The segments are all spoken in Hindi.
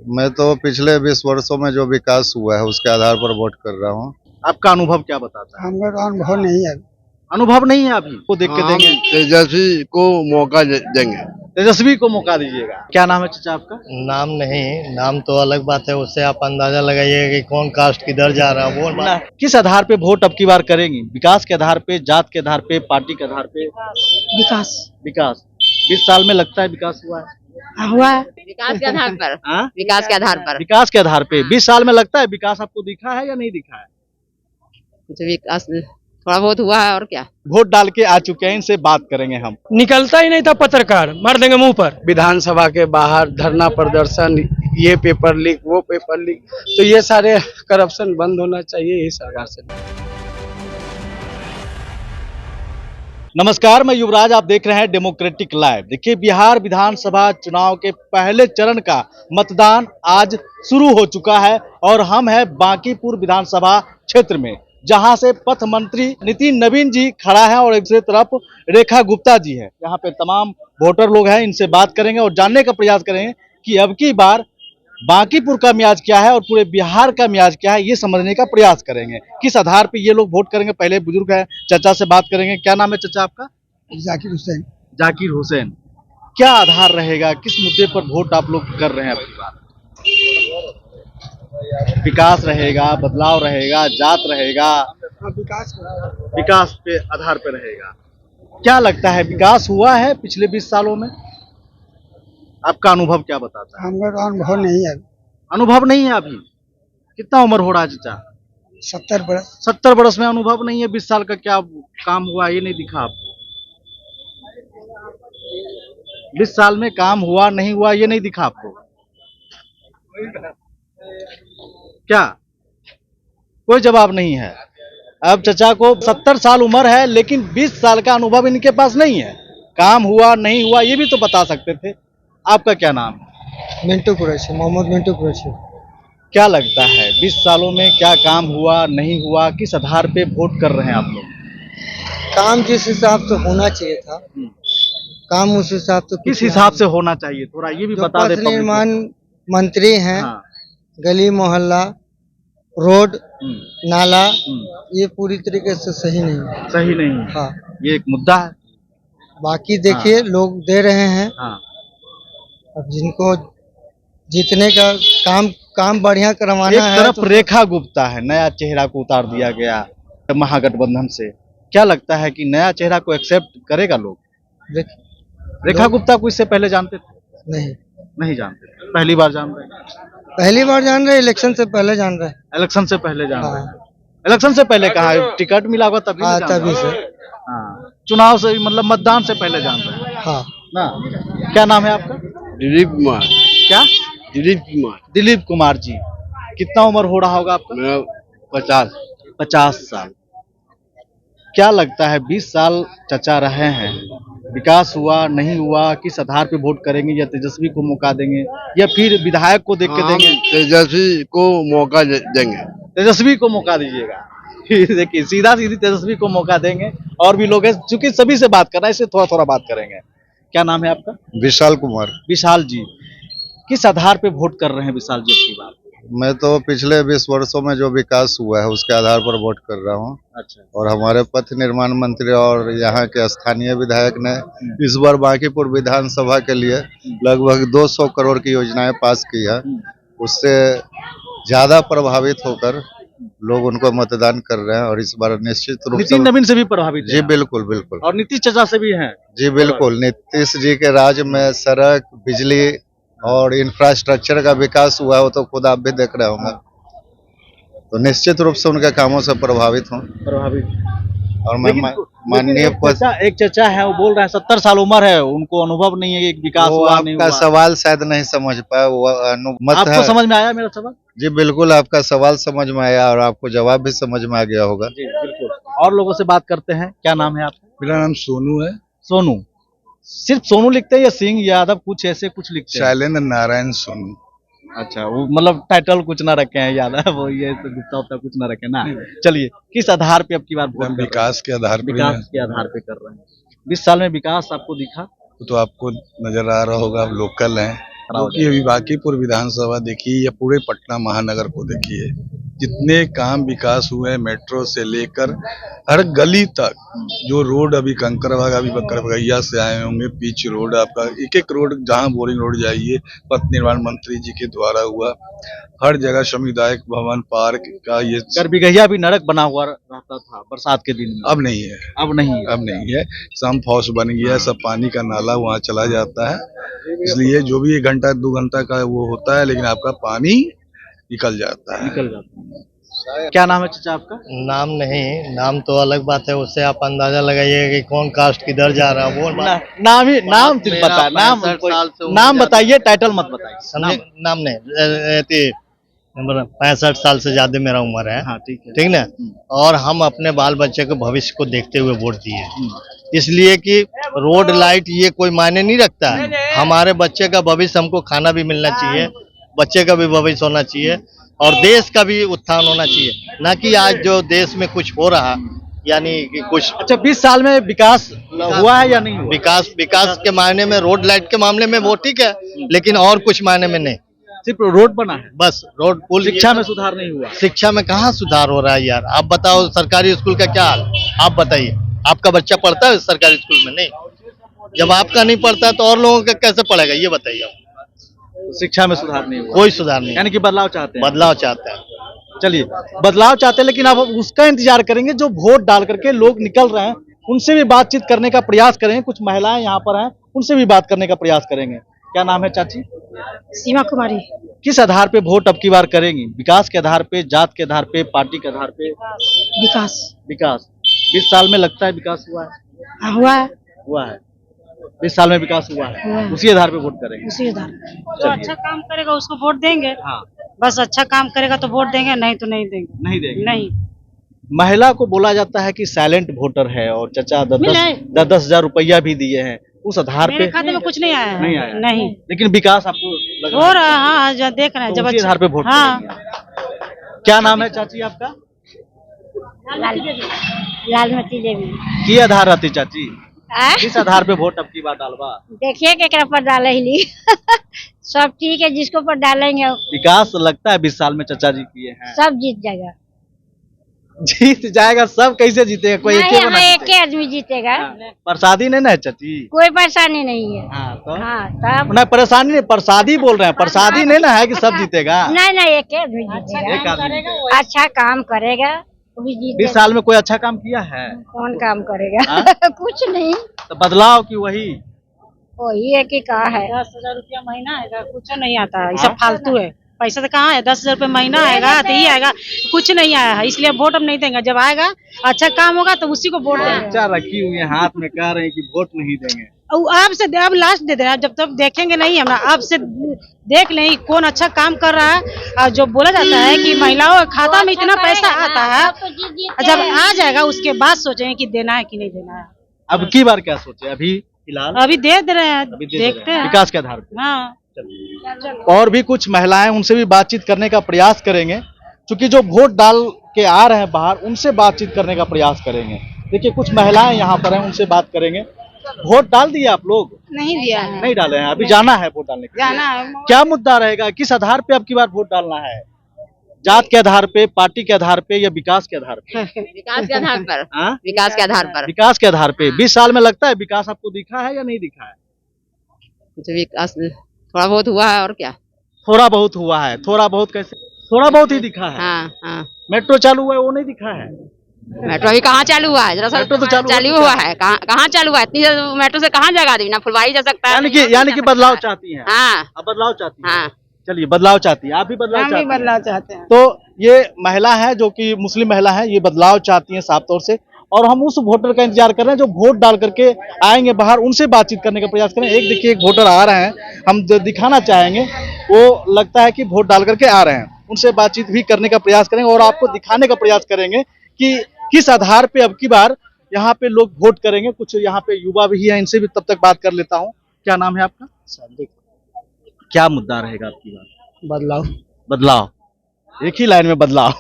मैं तो पिछले 20 वर्षों में जो विकास हुआ है उसके आधार पर वोट कर रहा हूँ। आपका अनुभव क्या बताता है? हमको तो अनुभव नहीं है। अनुभव नहीं है अभी, वो देख के देंगे। तेजस्वी को मौका देंगे। तेजस्वी को मौका दीजिएगा। क्या नाम है चाचा आपका? नाम नहीं, नाम तो अलग बात है, उससे आप अंदाजा लगाइए कि कौन कास्ट किधर जा रहा है। वो किस आधार पे वोट अब की बार करेंगे? विकास के आधार पे, जात के आधार पे, पार्टी के आधार पे? विकास विकास 20 साल में लगता है विकास हुआ है? हुआ है। विकास के आधार पर। हाँ? विकास के आधार पर। विकास के आधार पे 20 साल में लगता है विकास आपको दिखा है या नहीं दिखा है? कुछ विकास थोड़ा बहुत हुआ है और क्या। वोट डाल के आ चुके हैं, इनसे बात करेंगे हम। निकलता ही नहीं था पत्रकार, मार देंगे मुंह पर। विधानसभा के बाहर धरना प्रदर्शन, ये पेपर लीक, वो पेपर लीक, तो ये सारे करप्शन बंद होना चाहिए यही सरकार से। नमस्कार, मैं युवराज, आप देख रहे हैं डेमोक्रेटिक लाइव। देखिए, बिहार विधानसभा चुनाव के पहले चरण का मतदान आज शुरू हो चुका है और हम हैं बांकीपुर विधानसभा क्षेत्र में, जहां से पथ मंत्री नितिन नवीन जी खड़ा है और एक दूसरी तरफ रेखा गुप्ता जी है। यहाँ पे तमाम वोटर लोग हैं, इनसे बात करेंगे और जानने का प्रयास करेंगे कि अब की बार बांकीपुर का मियाज क्या है और पूरे बिहार का मियाज क्या है, ये समझने का प्रयास करेंगे। किस आधार पे ये लोग वोट करेंगे? पहले बुजुर्ग है, चाचा से बात करेंगे। क्या नाम है चाचा आपका? जाकिर हुसैन। जाकिर हुसैन। क्या आधार रहेगा, किस मुद्दे पर वोट आप लोग कर रहे हैं अब की बार? विकास रहेगा, बदलाव रहेगा, जात रहेगा? विकास पे आधार पे रहेगा। क्या लगता है विकास हुआ है पिछले 20 सालों में? आपका अनुभव क्या बताता है? हमको तो अनुभव नहीं है। अनुभव नहीं है अभी? कितना उम्र हो रहा है चाचा? 70 बरस। 70 बरस में अनुभव नहीं है? 20 साल का क्या काम हुआ ये नहीं दिखा आपको? 20 साल में काम हुआ नहीं हुआ ये नहीं दिखा आपको? क्या कोई जवाब नहीं है? अब चाचा को 70 साल उम्र है लेकिन 20 साल का अनुभव इनके पास नहीं है। काम हुआ नहीं हुआ ये भी तो बता सकते थे। आपका क्या नाम है? मिंटू कुरैशी, मोहम्मद मिंटू कुरैशी। क्या लगता है 20 सालों में क्या काम हुआ नहीं हुआ, किस आधार पे वोट कर रहे हैं आप लोग? काम जिस हिसाब से होना चाहिए था, काम उस हिसाब से किस हिसाब से होना चाहिए, थोड़ा ये भी बता दे। पथ निर्माण मंत्री हैं, हाँ। गली मोहल्ला, रोड, नाला, ये पूरी तरीके से सही नहीं है। सही नहीं है। हाँ, ये एक मुद्दा है। बाकी देखिए लोग दे रहे हैं। हाँ। अब जिनको जीतने का काम बढ़िया करवाना एक है तरफ तो रेखा गुप्ता है, नया चेहरा को उतार दिया गया महागठबंधन से। क्या लगता है कि नया चेहरा को एक्सेप्ट करेगा लोग? रेखा गुप्ता को इससे पहले जानते थे? नहीं जानते थे, पहली बार जान रहे हैं? पहली बार जान रहे, इलेक्शन से पहले जान रहे। इलेक्शन से पहले जान रहे हैं। हाँ, इलेक्शन से पहले कहा टिकट मिला होगा तभी हाँ जान रहे तभी हैं। से। हाँ, चुनाव से मतलब मतदान से पहले जान रहे हैं हाँ, ना? क्या नाम है आपका? दिलीप कुमार। क्या? दिलीप कुमार। दिलीप कुमार जी। कितना उम्र हो रहा होगा आपका? मेरा 50 साल। क्या लगता है 20 साल चचा रहे हैं, विकास हुआ नहीं हुआ, किस आधार पे वोट करेंगे? या तेजस्वी को मौका देंगे या फिर विधायक को देख के देंगे? तेजस्वी को मौका देंगे। तेजस्वी को मौका दीजिएगा। देखिए, सीधा सीधी तेजस्वी को मौका देंगे। और भी लोग हैं, चूंकि सभी से बात करना है इससे थोड़ा थोड़ा बात करेंगे। क्या नाम है आपका? विशाल कुमार। विशाल जी। किस आधार पे वोट कर रहे हैं विशाल जी की बात? मैं तो पिछले 20 वर्षों में जो विकास हुआ है उसके आधार पर वोट कर रहा हूँ। अच्छा। और हमारे पथ निर्माण मंत्री और यहाँ के स्थानीय विधायक ने इस बार बांकीपुर विधानसभा के लिए लगभग 200 करोड़ की योजनाएं पास की है। उससे ज्यादा प्रभावित होकर लोग उनको मतदान कर रहे हैं और इस बार निश्चित रूप से नितिन नवीन से भी प्रभावित जी हैं? बिल्कुल बिल्कुल। और नीतीश चाचा से भी हैं? जी बिल्कुल। नीतीश जी के राज में सड़क, बिजली और इंफ्रास्ट्रक्चर का विकास हुआ है, वो तो खुद आप भी देख रहे होंगे। तो निश्चित रूप से उनके कामों से प्रभावित हूँ। और मैं माननीय एक चचा है, वो बोल रहे हैं 70 साल उम्र है, उनको अनुभव नहीं है कि विकास हुआ नहीं हुआ। आपका सवाल शायद नहीं समझ पाया, वो अनुमत आपको है। समझ में आया मेरा सवाल? जी बिल्कुल, आपका सवाल समझ में आया और आपको जवाब भी समझ में आ गया होगा। जी बिल्कुल। और लोगों से बात करते हैं। क्या नाम है आपका? मेरा नाम सोनू है। सोनू। सिर्फ सोनू लिखते हैं या सिंह यादव कुछ ऐसे कुछ लिखते हैं? शैलेंद्र नारायण सोनू। अच्छा, वो मतलब टाइटल कुछ ना रखे हैं यादव, वो ये तो गुप्ता उप्ता कुछ ना रखे ना। चलिए, किस आधार पे अब की बार वोट कर रहे हैं? विकास के आधार पर। विकास के आधार पे कर रहे हैं। 20 साल में विकास आपको दिखा? तो आपको नजर आ रहा होगा, आप लोकल हैं। खराब हो क्योंकि अभी बांकीपुर विधानसभा देखिए या पूरे पटना महानगर को देखिए, जितने काम विकास हुए हैं मेट्रो से लेकर हर गली तक, जो रोड अभी कंकरबाग अभी बकरबगैया से आए होंगे, पिच रोड आपका एक एक रोड, जहां बोरिंग रोड जाइए पथ निर्माण मंत्री जी के द्वारा हुआ, हर जगह सामुदायिक भवन पार्क का ये गरबिगहिया भी नरक बना हुआ रहता था बरसात के दिन में, अब नहीं है। अब नहीं है। अब नहीं है, सम्प हाउस बन गया, सब पानी का नाला वहाँ चला जाता है, इसलिए जो भी 1 घंटा 2 घंटा का वो होता है, लेकिन आपका पानी निकल जाता है। निकल जाता है। क्या नाम है चाचा आपका? नाम नहीं, नाम तो अलग बात है, उससे आप अंदाजा लगाइए कि कौन कास्ट किधर जा रहा है वो नाम ही नाम सिर्फ बता, नाम बताइए, टाइटल मत बताइए। समझे, नाम नहीं 65 साल से ज्यादा मेरा उम्र है। हाँ ठीक है, ठीक ना। और हम अपने बाल बच्चे के भविष्य को देखते हुए वोट दिए, इसलिए कि रोड लाइट ये कोई मायने नहीं रखता है। हमारे बच्चे का भविष्य, हमको खाना भी मिलना चाहिए, बच्चे का भी भविष्य होना चाहिए और देश का भी उत्थान होना चाहिए, ना कि आज जो देश में कुछ हो रहा यानी कि कुछ। अच्छा 20 साल में विकास हुआ है या नहीं हुआ? विकास के मायने में, रोड लाइट के मामले में वो ठीक है, लेकिन और कुछ मायने में नहीं। सिर्फ रोड बना है, बस रोड पुल। शिक्षा में सुधार नहीं हुआ। शिक्षा में कहाँ सुधार हो रहा है यार? आप बताओ, सरकारी स्कूल का क्या हाल? आप बताइए, आपका बच्चा पढ़ता है सरकारी स्कूल में? नहीं। जब आपका नहीं पढ़ता है तो और लोगों का कैसे पढ़ेगा, ये बताइए आप। शिक्षा में सुधार नहीं हुआ, कोई सुधार नहीं, यानी कि बदलाव चाहते हैं। बदलाव चाहते हैं। चलिए, बदलाव चाहते हैं, लेकिन अब उसका इंतजार करेंगे जो वोट डाल करके लोग निकल रहे हैं, उनसे भी बातचीत करने का प्रयास करेंगे। कुछ महिलाएं यहाँ पर हैं, उनसे भी बात करने का प्रयास करेंगे। क्या नाम है चाची? सीमा कुमारी। किस आधार पे वोट अब की बार करेंगी? विकास के आधार पे, जात के आधार पे, पार्टी के आधार पे? विकास। विकास 20 साल में लगता है विकास हुआ है? हुआ है। हुआ है, 20 साल में विकास हुआ है, उसी आधार पे वोट करेंगे। उसी आधार। जो अच्छा काम करेगा उसको वोट देंगे। हाँ, बस अच्छा काम करेगा तो वोट देंगे, नहीं तो नहीं देंगे। नहीं देंगे। नहीं। महिला को बोला जाता है कि साइलेंट वोटर है और चचा 10-10 हजार रुपया भी दिए हैं, उस आधार पे मेरे खाते में कुछ नहीं आया है। नहीं आया। नहीं, लेकिन विकास आपको लग हो रहा है। हाँ, जो देख रहे हैं, तो जब उसी अच्छा आधार पे वोट हाँ। करेंगे। क्या नाम है चाची आपका? लालमती देवी। की आधार रहती चाची? किस आधार पे वोट अब की बार डालबा? देखिए केकरा पर डाले ही सब ठीक है, जिसको पर डालेंगे विकास लगता है 20 साल में चचा जी किए हैं, सब जीत जाएगा। जीत जाएगा सब? कैसे जीतेगा? कोई नहीं, एके यहाँ बना एक जीतेगा? आदमी जीतेगा। प्रसादी नहीं ना है चाची? कोई परेशानी नहीं है। हाँ तो हाँ तब नहीं, परेशानी नहीं, प्रसादी बोल रहे हैं, प्रसादी नहीं ना है कि सब जीतेगा। नहीं नहीं, एक आदमी जीतेगा। एक आदमी अच्छा काम करेगा वही 20 जीतेगा। साल में कोई अच्छा काम किया है? कौन काम करेगा? हाँ? कुछ नहीं, तो बदलाव की वही है कि कहा है। 10,000 रुपया महीना आएगा, कुछ नहीं आता है, ये सब फालतू है। पैसा तो कहाँ है? 10,000 रुपया महीना आएगा तो ही आएगा, कुछ नहीं आया है, इसलिए वोट हम नहीं देंगे। जब आएगा अच्छा काम होगा तो उसी को वोट देंगे। अच्छा रखी हुई है हाथ में, कह रहे हैं कि वोट नहीं देंगे। अब से अब लास्ट दे देना, जब तक देखेंगे नहीं हम, अब से देख लें कौन अच्छा काम कर रहा है। और जो बोला जाता है कि महिलाओं के खाता में इतना पैसा आता है, जब आ जाएगा उसके बाद सोचेंगे कि देना है कि नहीं देना है। अब की बार क्या सोचे? अभी फिलहाल अभी दे दे रहे हैं, अभी दे रहे देखते हैं, हैं। विकास के आधार पे। हाँ, और भी कुछ महिलाएं, उनसे भी बातचीत करने का प्रयास करेंगे, क्योंकि जो वोट डाल के आ रहे हैं बाहर, उनसे बातचीत करने का प्रयास करेंगे। देखिए कुछ महिलाएं यहाँ पर हैं, उनसे बात करेंगे। वोट डाल दिए आप लोग? नहीं दिया है। नहीं डाले हैं, अभी जाना है वोट डालने के लिए। जाना है। क्या मुद्दा रहेगा? किस आधार पे अब की बार वोट डालना है? जात के आधार पे, पार्टी के आधार पे या विकास के आधार पे? विकास के आधार पर। हाँ? विकास के आधार पर। विकास के आधार पे। 20 साल में लगता है विकास आपको दिखा है या नहीं दिखा है? कुछ विकास थोड़ा बहुत हुआ है, और क्या। थोड़ा बहुत हुआ है। थोड़ा बहुत कैसे? थोड़ा बहुत ही दिखा है। हाँ हाँ। मेट्रो चालू हुआ है, वो नहीं दिखा है? मेट्रो अभी कहाँ चालू हुआ है? जरा सा मेट्रो तो चालू हुआ है, कहाँ चालू हुआ है? इतनी मेट्रो से कहाँ जाएगा आदमी? ना फुलवारी जा सकता है, यानी कि बदलाव चाहती हैं। हाँ अब बदलाव चाहती हैं। हाँ। चलिए, बदलाव चाहती है, आप भी बदलाव हम भी चाहती हैं। बदलाव चाहते हैं। तो ये महिला है जो कि मुस्लिम महिला है, ये बदलाव चाहती है साफ तौर से, और हम उस वोटर का इंतजार कर रहे हैं जो वोट डाल करके आएंगे बाहर, उनसे बातचीत करने का प्रयास करें। एक देखिए, एक वोटर आ रहे हैं, हम जो दिखाना चाहेंगे, वो लगता है कि वोट डाल करके आ रहे हैं, उनसे बातचीत भी करने का प्रयास करेंगे और आपको दिखाने का प्रयास करेंगे कि किस आधार पे अब की बार यहाँ पे लोग वोट करेंगे। कुछ यहाँ पे युवा भी हैं, इनसे भी तब तक बात कर लेता हूँ। क्या नाम है आपका? क्या मुद्दा रहेगा आपकी बार? बदलाव। बदलाव, एक ही लाइन में बदलाव।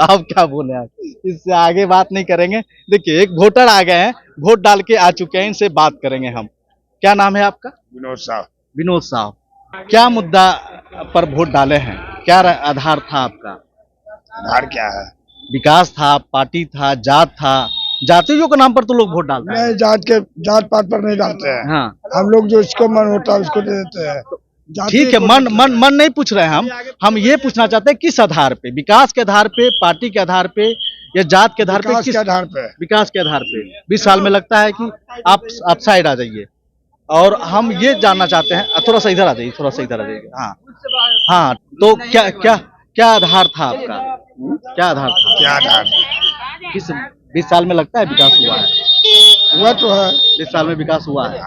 आप क्या बोले? आप इससे आगे बात नहीं करेंगे। देखिए, एक वोटर आ गए हैं, वोट डाल के आ चुके हैं, इनसे बात करेंगे हम। क्या नाम है आपका? विनोद साहब। विनोद साहब, क्या मुद्दा पर वोट डाले हैं? क्या आधार था आपका? आधार क्या है? विकास था, पार्टी था, जात था? जातियों के नाम पर तो लोग वोट डालते हैं। नहीं, जात पात पर नहीं डालते हैं। हाँ, हम लोग जो इसको मन होता है उसको दे देते हैं। जाति ठीक है, को मन नहीं पूछ रहे हैं हम ये पूछना चाहते हैं किस आधार पे? विकास के आधार पे, पार्टी के आधार पे या जात के आधार पे? विकास किस के आधार पे। विकास के आधार पे 20 साल में लगता है कि आप साइड आ जाइए। और हम ये जानना चाहते हैं, थोड़ा सा इधर आ जाइए, थोड़ा सा इधर आ जाइए। हाँ हाँ, तो क्या क्या क्या आधार था आपका? क्या आधार था? क्या आधार? किस 20 साल में लगता है विकास हुआ है? हुआ तो है। 20 साल में विकास हुआ है,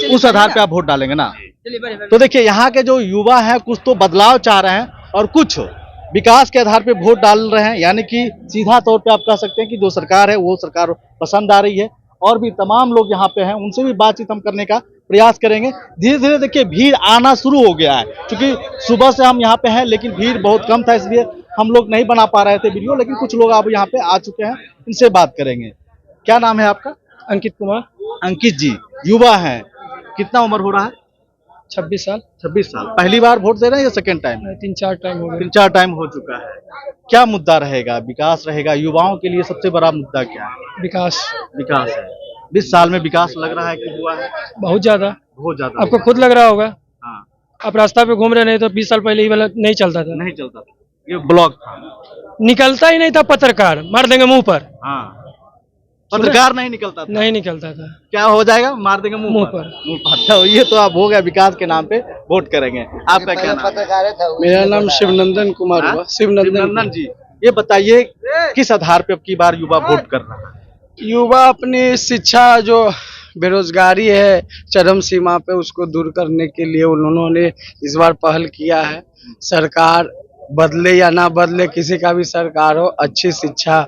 उस आधार पे आप वोट डालेंगे ना? तो देखिए, यहाँ के जो युवा हैं कुछ तो बदलाव चाह रहे हैं और कुछ विकास के आधार पे वोट डाल रहे हैं। यानी कि सीधा तौर पे आप कह सकते हैं कि जो सरकार है वो सरकार पसंद आ रही है। और भी तमाम लोग यहाँ पे हैं, उनसे भी बातचीत हम करने का प्रयास करेंगे। धीरे धीरे देखिए भीड़ आना शुरू हो गया है, क्योंकि सुबह से हम यहाँ पे हैं लेकिन भीड़ बहुत कम था, इसलिए हम लोग नहीं बना पा रहे थे वीडियो। लेकिन कुछ लोग अब यहाँ पे आ चुके हैं, इनसे बात करेंगे। क्या नाम है आपका? अंकित कुमार। अंकित जी, युवा हैं, कितना उम्र हो रहा है? 26 साल। 26 साल। पहली बार वोट दे रहे हैं या सेकेंड टाइम? 3-4 टाइम हो गए। 3-4 टाइम हो चुका है। क्या मुद्दा रहेगा? विकास रहेगा? युवाओं के लिए सबसे बड़ा मुद्दा क्या है? विकास। विकास है। 20 साल में विकास लग रहा है कि हुआ है? बहुत ज्यादा। बहुत ज्यादा। आपको खुद लग रहा होगा। हाँ, आप रास्ता पे घूम रहे नहीं तो 20 साल पहले ये वाला नहीं चलता था। नहीं चलता था, ये ब्लॉक था, निकलता ही नहीं था। पत्रकार मार देंगे मुंह पर। हाँ, पत्रकार नहीं निकलता था। नहीं निकलता था। क्या हो जाएगा? मार देंगे मुंह पर। मुंह पर। तो ये तो आप हो गया, विकास के नाम पे वोट करेंगे। आपका क्या नाम है? मेरा नाम शिवनंदन कुमार हुआ। शिवनंदन जी, ये बताइए किस आधार पे अब की बार युवा वोट कर रहा है? युवा अपनी शिक्षा, जो बेरोजगारी है चरम सीमा पे, उसको दूर करने के लिए उन्होंने इस बार पहल किया है। सरकार बदले या ना बदले, किसी का भी सरकार हो, अच्छी शिक्षा,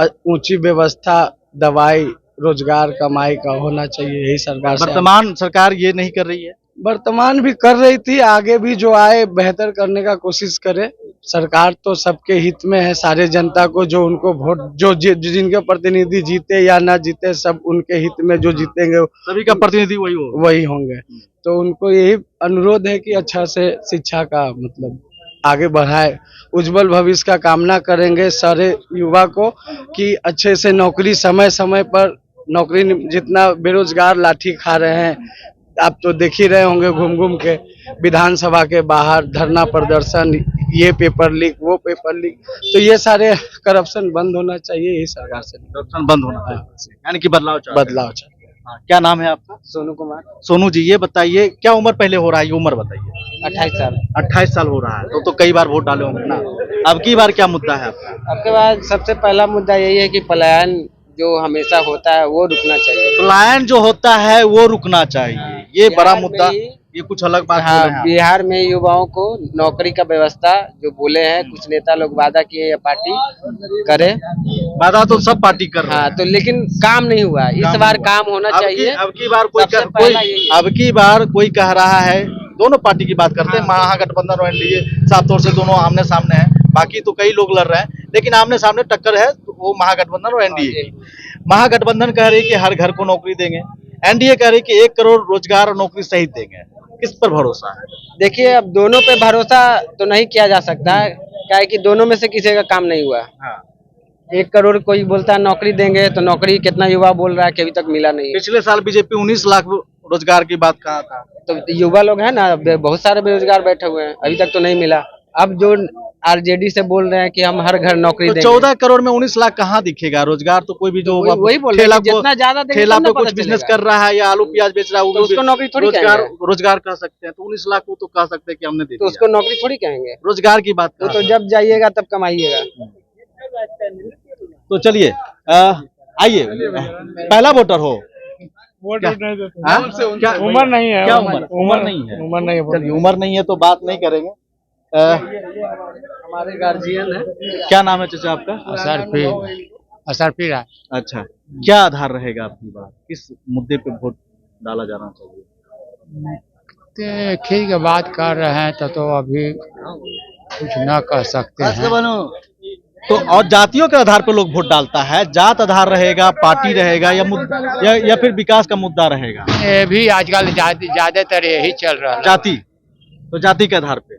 ऊंची व्यवस्था, दवाई, रोजगार, कमाई का होना चाहिए। यही सरकार से। वर्तमान सरकार ये नहीं कर रही है? वर्तमान भी कर रही थी, आगे भी जो आए बेहतर करने का कोशिश करे। सरकार तो सबके हित में है, सारे जनता को जो उनको वोट, जो जिनके प्रतिनिधि जीते या ना जीते, सब उनके हित में जो जीतेंगे सभी का प्रतिनिधि वही होंगे। तो उनको यही अनुरोध है कि अच्छा से शिक्षा का मतलब आगे बढ़ाए, उज्जवल भविष्य का कामना करेंगे सारे युवा को कि अच्छे से नौकरी, समय समय पर नौकरी। जितना बेरोजगार लाठी खा रहे हैं, आप तो देख ही रहे होंगे घूम घूम के विधानसभा के बाहर धरना प्रदर्शन, ये पेपर लीक, वो पेपर लीक। तो ये सारे करप्शन बंद होना चाहिए, यही सरकार से। करप्शन बंद होना चाहिए, यानी कि बदलाव चाहिए। हाँ, क्या नाम है आपका? सोनू कुमार। सोनू जी, ये बताइए क्या उम्र पहले हो रहा है? ये उम्र बताइए। 28 साल। 28 साल हो रहा है, तो कई बार वोट डाले होंगे ना। अब की बार क्या मुद्दा है आपका? आपके बाद सबसे पहला मुद्दा यही है कि पलायन जो हमेशा होता है वो रुकना चाहिए। पलायन जो होता है वो रुकना चाहिए, ये बड़ा मुद्दा। ये कुछ अलग बात बोले हैं आप। बिहार में युवाओं को नौकरी का व्यवस्था जो बोले हैं, कुछ नेता लोग वादा किए या पार्टी करे। वादा तो सब पार्टी कर रहे हैं। हाँ, तो लेकिन काम नहीं हुआ। इस बार काम होना चाहिए। अब की बार कोई कह रहा है, दोनों पार्टी की बात करते हैं, महागठबंधन और एनडीए, साफ तौर से दोनों आमने सामने हैं। बाकी तो कई लोग लड़ रहे हैं, लेकिन आमने सामने टक्कर है वो महागठबंधन और एनडीए की। महागठबंधन कह रही है कि हर घर को नौकरी देंगे, एनडीए कह रही है कि 1 करोड़ रोजगार और नौकरी सहित देंगे। किस पर भरोसा है? देखिए, अब दोनों पे भरोसा तो नहीं किया जा सकता है, क्या है कि दोनों में से किसी का काम नहीं हुआ। हाँ। 1 करोड़ कोई बोलता है नौकरी देंगे, तो नौकरी कितना युवा बोल रहा है कि अभी तक मिला नहीं। पिछले साल बीजेपी 19 लाख रोजगार की बात कहा था। तो युवा लोग हैं ना, बहुत सारे बेरोजगार बैठे हुए हैं, अभी तक तो नहीं मिला। अब जो आरजेडी से बोल रहे हैं कि हम हर घर नौकरी देंगे। 14 करोड़ में 19 लाख कहाँ दिखेगा रोजगार? तो कोई भी जो वही बोल रहे हैं, जितना ज्यादा देंगे ठेला तब पे ना कुछ पता बिजनेस चलेगा। कर रहा है या आलू प्याज बेच रहा है, तो उसको नौकरी थोड़ी रोजगार कह सकते हैं। तो 19 लाख को तो कह सकते हैं कि हमने दे तो दिया। उसको नौकरी थोड़ी कहेंगे। रोजगार की बात वो तो जब जाइएगा तब कमाइएगा। तो चलिए आइए, पहला वोटर हो। वोट नहीं देते। क्या उम्र नहीं है। क्या उम्र नहीं है? उम्र नहीं है। चलिए, उम्र नहीं है तो बात नहीं करेंगे। हमारे गार्जियन है। क्या नाम है चाचा आपका? असरफी राय। अच्छा, क्या आधार रहेगा आपकी बात? किस मुद्दे पे वोट डाला जाना चाहिए? ठीक है, बात कर रहे हैं तो अभी कुछ न कह सकते हैं। तो और जातियों के आधार पर लोग वोट डालता है, जात आधार रहेगा, पार्टी रहेगा या फिर विकास का मुद्दा रहेगा? ये भी आजकल ज्यादातर यही चल रहा है। जाति तो जाति के आधार पे,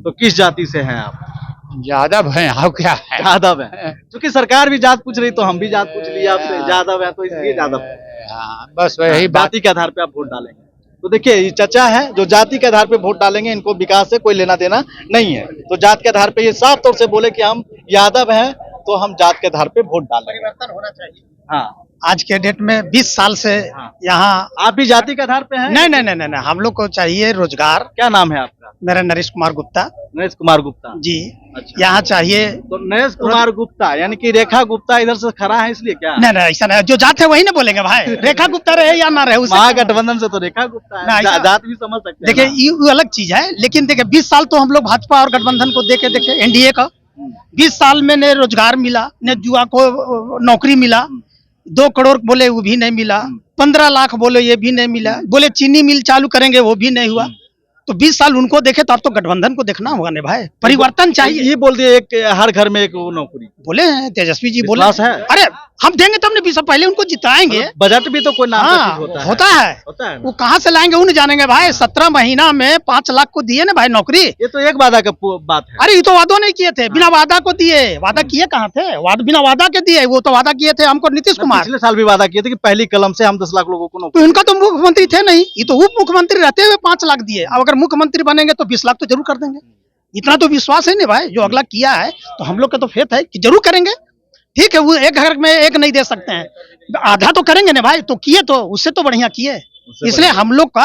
तो किस जाति से हैं आप? यादव है, आप क्या है? यादव है, क्योंकि सरकार भी जात पूछ रही तो हम भी जात पूछ लिए आपसे, यादव है तो इसलिए यादव है। हाँ, बस वही बात। जाति के आधार पे आप वोट डालेंगे। तो देखिए ये चचा है जो जाति के आधार पे वोट डालेंगे, इनको विकास से कोई लेना देना नहीं है। तो जात के आधार पे ये साफ तौर से बोले कि हम यादव हैं तो हम जात के आधार पे वोट डालेंगे। परिवर्तन होना चाहिए। हाँ, आज के डेट में 20 साल से यहाँ आप भी जाति के आधार पे हैं? नहीं, हम लोग को चाहिए रोजगार। क्या नाम है आपका? मेरा नरेश कुमार गुप्ता। नरेश कुमार गुप्ता जी। अच्छा। यहाँ चाहिए तो नरेश कुमार गुप्ता यानी कि रेखा गुप्ता इधर से खड़ा है इसलिए क्या? नहीं ऐसा नहीं, जो जात है वही ना बोलेंगे भाई। रेखा गुप्ता रहे या ना रहे, महागठबंधन से तो रेखा गुप्ता है, जात भी समझ सकते हैं। देखिए ये अलग चीज है, लेकिन देखिए 20 साल तो हम लोग भाजपा और गठबंधन को देखे एनडीए का 20 साल में न रोजगार मिला, न युवा को नौकरी मिला। 2 करोड़ बोले वो भी नहीं मिला, 15 लाख बोले ये भी नहीं मिला, बोले चीनी मिल चालू करेंगे वो भी नहीं हुआ। तो 20 साल उनको देखे तो अब तो गठबंधन को देखना होगा ना भाई। परिवर्तन चाहिए। ये बोल दिए एक हर घर में एक वो नौकरी बोले हैं, तेजस्वी जी बोले है। अरे हम देंगे तब नहीं, पहले उनको जिताएंगे। बजट भी तो कोई नाम का चीज होता है। वो कहाँ से लाएंगे उन्हें जानेंगे भाई। 17 महीना में 5 लाख को दिए ना भाई नौकरी। ये तो एक वादा का बात है। अरे ये तो वादा नहीं किए थे, बिना वादा को दिए। वादा किए कहाँ थे? बिना वादा के दिए। वो तो वादा किए थे हमको नीतीश कुमार। पिछले साल भी वादा किए थे कि पहली कलम से हम 10 लाख लोगों को नौकरी। तो इनका तो मुख्यमंत्री थे नहीं, ये तो उप मुख्यमंत्री रहते हुए 5 लाख दिए। अब अगर मुख्यमंत्री बनेंगे तो 20 लाख तो जरूर कर देंगे। इतना तो विश्वास है ना भाई, जो अगला किया है तो हम लोग का तो फेथ है कि जरूर करेंगे। ठीक है, वो एक घर में एक नहीं दे सकते हैं, आधा तो करेंगे ना भाई। तो किए तो उससे तो बढ़िया किए, इसलिए हम लोग का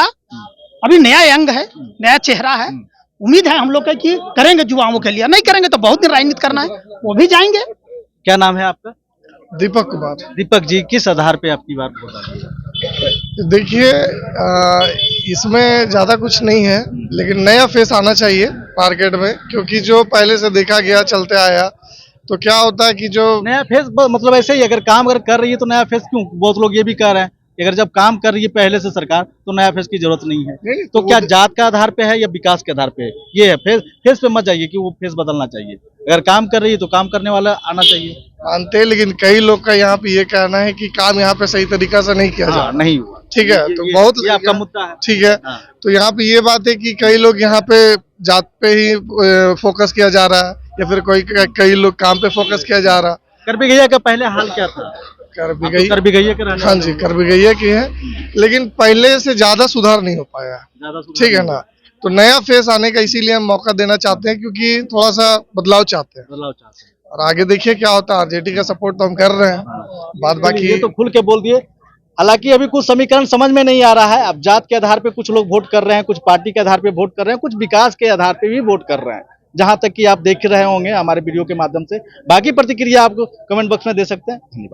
अभी नया यंग है, नया चेहरा है। उम्मीद है हम लोग का कि करेंगे युवाओं के लिए। नहीं करेंगे तो बहुत दिन राजनीति करना है, वो भी जाएंगे। क्या नाम है आपका? दीपक कुमार। दीपक जी, किस आधार पे आपकी बात वोट डालेंगे? देखिए इसमें ज्यादा कुछ नहीं है, लेकिन नया फेस आना चाहिए मार्केट में, क्योंकि जो पहले से देखा गया चलते आया तो क्या होता है कि जो नया फेस मतलब ऐसे ही अगर काम अगर कर रही है तो नया फेस क्यों? बहुत लोग ये भी कह रहे हैं कि अगर जब काम कर रही है पहले से सरकार तो नया फेस की जरूरत नहीं है। नहीं, तो क्या जात का आधार पे है या विकास के आधार पे है? ये है फेस पे मत जाइए कि वो फेस बदलना चाहिए। अगर काम कर रही है तो काम करने वाला आना चाहिए। मानते हैं, लेकिन कई लोग का यहाँ पे ये कहना है कि काम यहाँ पे सही तरीका से नहीं किया जा नहीं हुआ। ठीक है, तो बहुत आपका मुद्दा है। ठीक है, तो यहाँ पे ये बात है कि कई लोग यहाँ पे जात पे ही फोकस किया जा रहा है, या फिर कई लोग काम पे फोकस किया जा रहा है। करबिगैया का पहले हाल क्या था? करबिगैया का हाँ जी, करबिगैया की है, लेकिन पहले से ज्यादा सुधार नहीं हो पाया। ठीक है ना, तो नया फेस आने का इसीलिए हम मौका देना चाहते हैं, क्योंकि थोड़ा सा बदलाव चाहते हैं। और आगे देखिए क्या होता है। आरजेडी का सपोर्ट तो हम कर रहे हैं, बात बाकी ये तो खुल के बोल दिए। हालांकि अभी कुछ समीकरण समझ में नहीं आ रहा है। अब जात के आधार पे कुछ लोग वोट कर रहे हैं, कुछ पार्टी के आधार पे वोट कर रहे हैं, कुछ विकास के आधार पे भी वोट कर रहे हैं, जहां तक कि आप देख रहे होंगे हमारे वीडियो के माध्यम से। बाकी प्रतिक्रिया आपको कमेंट बॉक्स में दे सकते हैं। धन्यवाद।